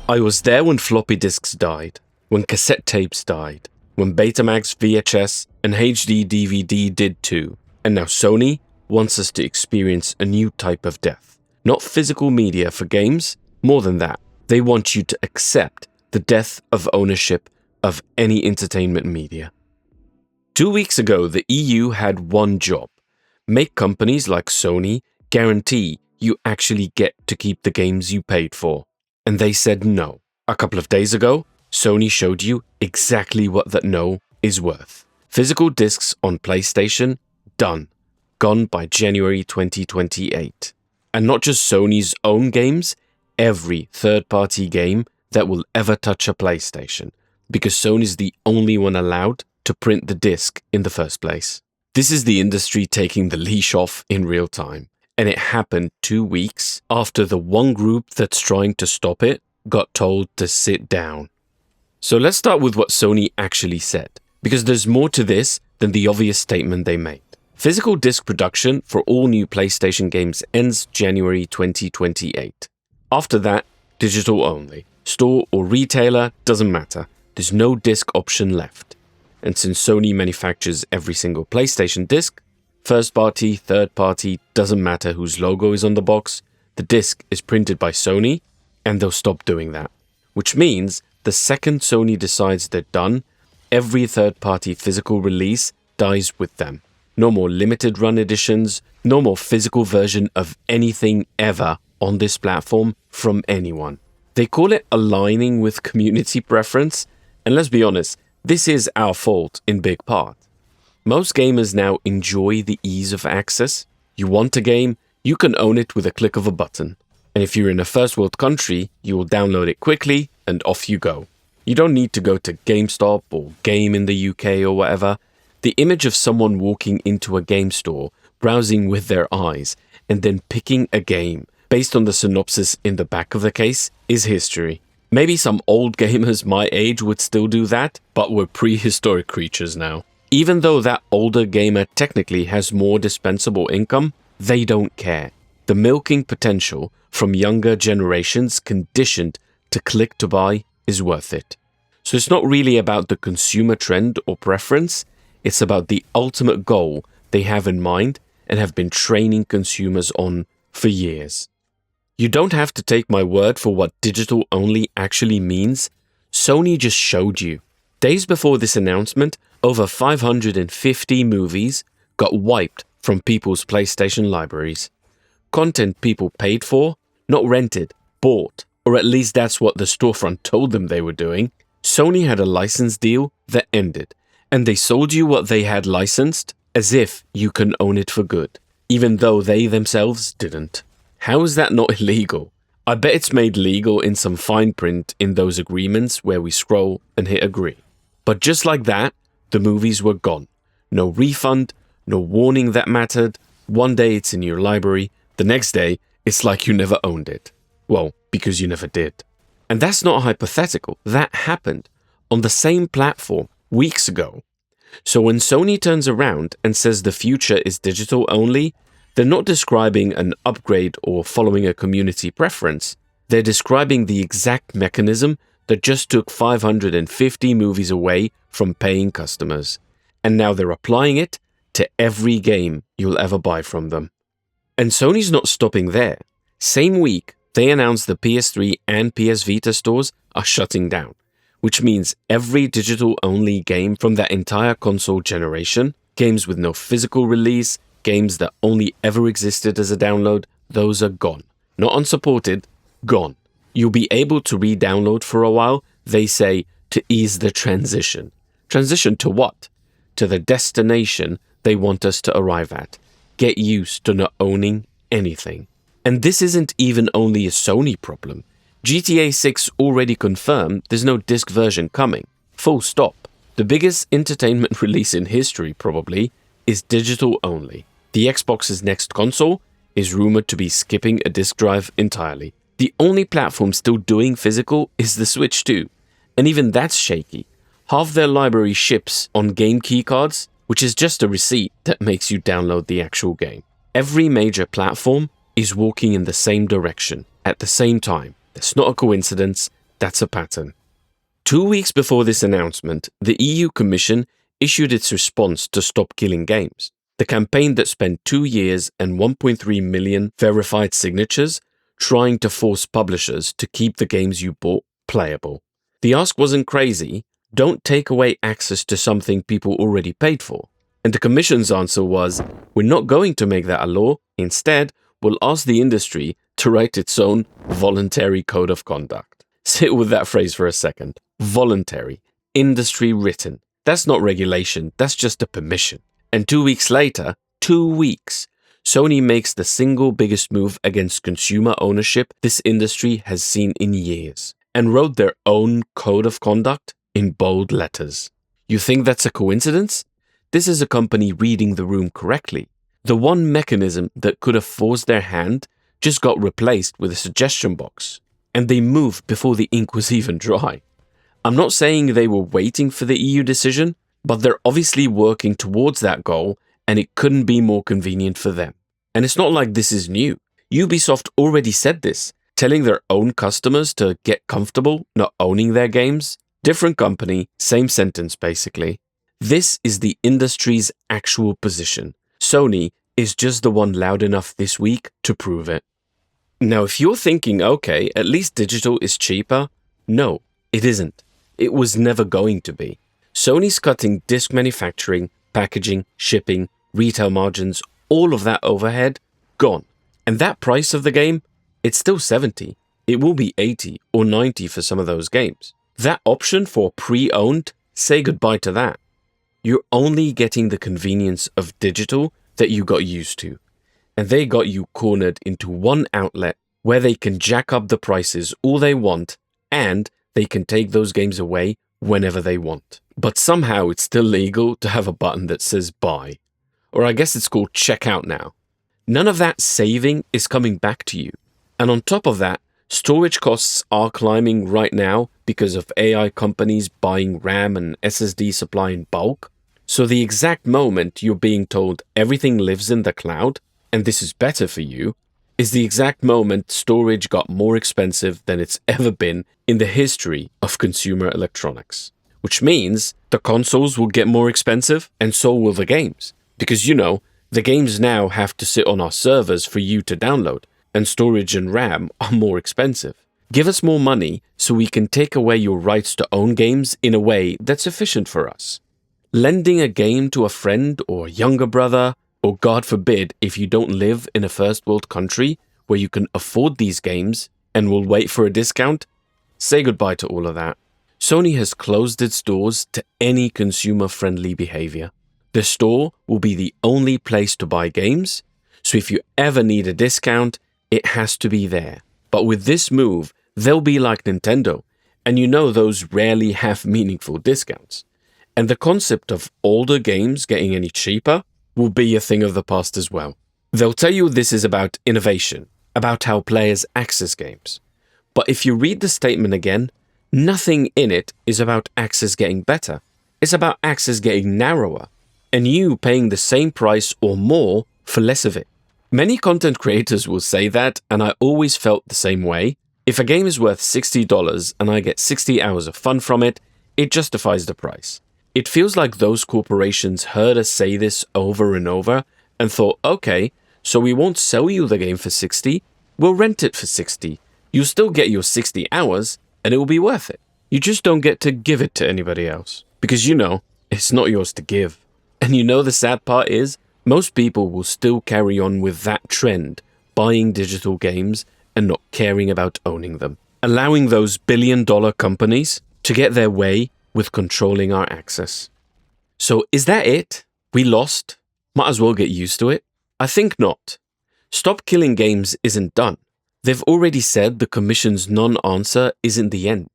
I was there when floppy disks died, when cassette tapes died, when Betamax, VHS, and HD DVD did too. And now Sony wants us to experience a new type of death. Not physical media for games, more than that. They want you to accept the death of ownership of any entertainment media. 2 weeks ago, the EU had one job: make companies like Sony guarantee you actually get to keep the games you paid for. And they said no. A couple of days ago, Sony showed you exactly what that no is worth. Physical discs on PlayStation, done. Gone by January 2028. And not just Sony's own games, every third-party game that will ever touch a PlayStation, because Sony's the only one allowed to print the disc in the first place. This is the industry taking the leash off in real time, and it happened 2 weeks after the one group that's trying to stop it got told to sit down. So let's start with what Sony actually said, because there's more to this than the obvious statement they made. Physical disc production for all new PlayStation games ends January 2028. After that, digital only. Store or retailer, doesn't matter. There's no disc option left. And since Sony manufactures every single PlayStation disc, first party, third party, doesn't matter whose logo is on the box, the disc is printed by Sony, and they'll stop doing that. Which means the second Sony decides they're done, every third party physical release dies with them. No more limited run editions, no more physical version of anything ever on this platform from anyone. They call it aligning with community preference, and let's be honest, this is our fault in big part. Most gamers now enjoy the ease of access. You want a game, you can own it with a click of a button. And if you're in a first world country, you will download it quickly and off you go. You don't need to go to GameStop or Game in the UK or whatever. The image of someone walking into a game store, browsing with their eyes, and then picking a game based on the synopsis in the back of the case is history. Maybe some old gamers my age would still do that, but we're prehistoric creatures now. Even though that older gamer technically has more dispensable income, they don't care. The milking potential from younger generations conditioned to click to buy is worth it. So it's not really about the consumer trend or preference, it's about the ultimate goal they have in mind and have been training consumers on for years. You don't have to take my word for what digital only actually means. Sony just showed you. Days before this announcement, over 550 movies got wiped from people's PlayStation libraries. Content people paid for, not rented, bought, or at least that's what the storefront told them they were doing. Sony had a license deal that ended, and they sold you what they had licensed as if you can own it for good, even though they themselves didn't. How is that not illegal? I bet it's made legal in some fine print in those agreements where we scroll and hit agree. But just like that, the movies were gone. No refund, no warning that mattered. One day it's in your library, the next day it's like you never owned it. Well, because you never did. And that's not hypothetical. That happened on the same platform weeks ago. So when Sony turns around and says the future is digital only, they're not describing an upgrade or following a community preference. They're describing the exact mechanism that just took 550 movies away from paying customers. And now they're applying it to every game you'll ever buy from them. And Sony's not stopping there. Same week, they announced the PS3 and PS Vita stores are shutting down, which means every digital-only game from that entire console generation, games with no physical release, games that only ever existed as a download, those are gone. Not unsupported, gone. You'll be able to re-download for a while, they say, to ease the transition. Transition to what? To the destination they want us to arrive at. Get used to not owning anything. And this isn't even only a Sony problem. GTA 6 already confirmed there's no disc version coming. Full stop. The biggest entertainment release in history, probably, is digital only. The Xbox's next console is rumored to be skipping a disc drive entirely. The only platform still doing physical is the Switch 2, and even that's shaky. Half their library ships on game keycards, which is just a receipt that makes you download the actual game. Every major platform is walking in the same direction at the same time. That's not a coincidence, That's a pattern. 2 weeks before this announcement, the EU Commission issued its response to Stop Killing Games, the campaign that spent 2 years and 1.3 million verified signatures trying to force publishers to keep the games you bought playable. The ask wasn't crazy. Don't take away access to something people already paid for. And the Commission's answer was, we're not going to make that a law. Instead, we'll ask the industry to write its own voluntary code of conduct. Sit with that phrase for a second. Voluntary. Industry written. That's not regulation, that's just a permission. And 2 weeks later, 2 weeks, Sony makes the single biggest move against consumer ownership this industry has seen in years, and wrote their own code of conduct in bold letters. You think that's a coincidence? This is a company reading the room correctly. The one mechanism that could have forced their hand just got replaced with a suggestion box, and they moved before the ink was even dry. I'm not saying they were waiting for the EU decision, but they're obviously working towards that goal, and it couldn't be more convenient for them. And it's not like this is new. Ubisoft already said this, telling their own customers to get comfortable not owning their games. Different company, same sentence basically. This is the industry's actual position. Sony is just the one loud enough this week to prove it. Now, if you're thinking, okay, at least digital is cheaper, no, it isn't. It was never going to be. Sony's cutting disc manufacturing, packaging, shipping, retail margins, all of that overhead, gone. And that price of the game, it's still $70. It will be $80 or $90 for some of those games. That option for pre-owned, say goodbye to that. You're only getting the convenience of digital that you got used to. And they got you cornered into one outlet where they can jack up the prices all they want, and they can take those games away whenever they want. But somehow it's still legal to have a button that says buy. Or I guess it's called checkout now. None of that saving is coming back to you. And on top of that, storage costs are climbing right now because of AI companies buying RAM and SSD supply in bulk. So the exact moment you're being told everything lives in the cloud, and this is better for you, is the exact moment storage got more expensive than it's ever been in the history of consumer electronics. Which means the consoles will get more expensive, and so will the games. Because, the games now have to sit on our servers for you to download, and storage and RAM are more expensive. Give us more money so we can take away your rights to own games in a way that's efficient for us. Lending a game to a friend or younger brother, or God forbid if you don't live in a first world country where you can afford these games and will wait for a discount, say goodbye to all of that. Sony has closed its doors to any consumer-friendly behavior. The store will be the only place to buy games, so if you ever need a discount, it has to be there. But with this move, they'll be like Nintendo, and those rarely have meaningful discounts. And the concept of older games getting any cheaper will be a thing of the past as well. They'll tell you this is about innovation, about how players access games. But if you read the statement again, nothing in it is about access getting better. It's about access getting narrower, and you paying the same price or more for less of it. Many content creators will say that, and I always felt the same way. If a game is worth $60 and I get 60 hours of fun from it, it justifies the price. It feels like those corporations heard us say this over and over and thought, okay, so we won't sell you the game for 60, we'll rent it for 60. You'll still get your 60 hours and it will be worth it. You just don't get to give it to anybody else because it's not yours to give. And the sad part is, most people will still carry on with that trend, buying digital games and not caring about owning them, allowing those billion-dollar companies to get their way with controlling our access. So is that it? We lost? Might as well get used to it? I think not. Stop Killing Games isn't done. They've already said the Commission's non-answer isn't the end.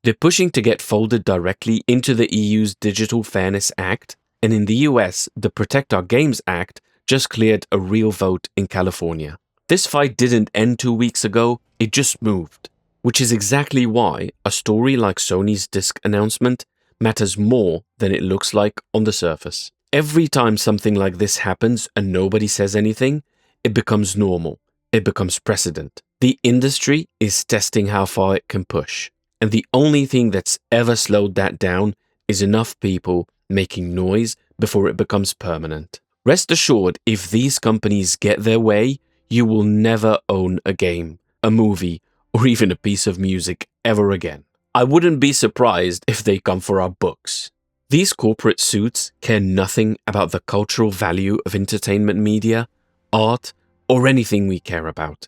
They're pushing to get folded directly into the EU's Digital Fairness Act, and in the US, the Protect Our Games Act just cleared a real vote in California. This fight didn't end 2 weeks ago, it just moved. Which is exactly why a story like Sony's disc announcement matters more than it looks like on the surface. Every time something like this happens and nobody says anything, it becomes normal. It becomes precedent. The industry is testing how far it can push. And the only thing that's ever slowed that down is enough people making noise before it becomes permanent. Rest assured, if these companies get their way, you will never own a game, a movie, or even a piece of music ever again. I wouldn't be surprised if they come for our books. These corporate suits care nothing about the cultural value of entertainment media, art, or anything we care about.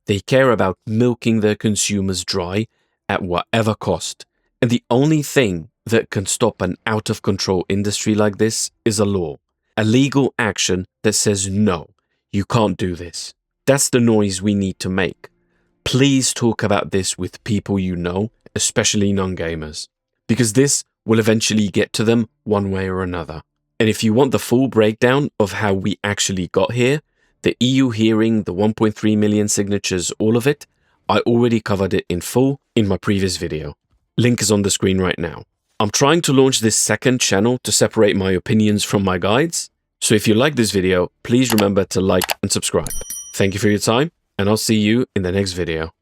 They care about milking their consumers dry at whatever cost. And the only thing that can stop an out-of-control industry like this is a law. A legal action that says, no, you can't do this. That's the noise we need to make. Please talk about this with people you know, especially non-gamers, because this will eventually get to them one way or another. And if you want the full breakdown of how we actually got here, the EU hearing, the 1.3 million signatures, all of it, I already covered it in full in my previous video. Link is on the screen right now. I'm trying to launch this second channel to separate my opinions from my guides. So if you like this video, please remember to like and subscribe. Thank you for your time, and I'll see you in the next video.